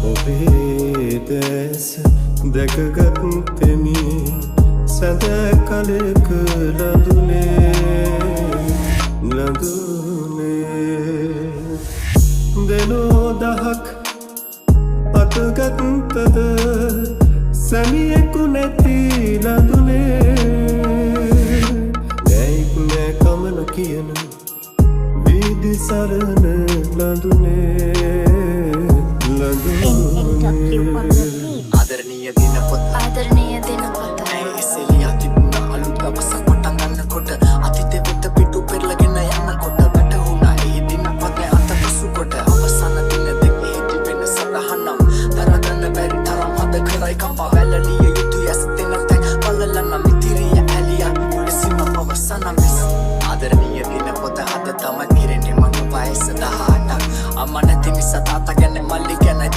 ඔබේ දැස දැකගත්තෙමි සැඳ කලක ලඳුනේ දෙනෝ දහක් අතගත්තද සැමියෙකු නැති ලඳුනේ නැයික් නෑ කමන කියන වීදි සරණ ලඳුනේ ආදරණීය දිනපොත්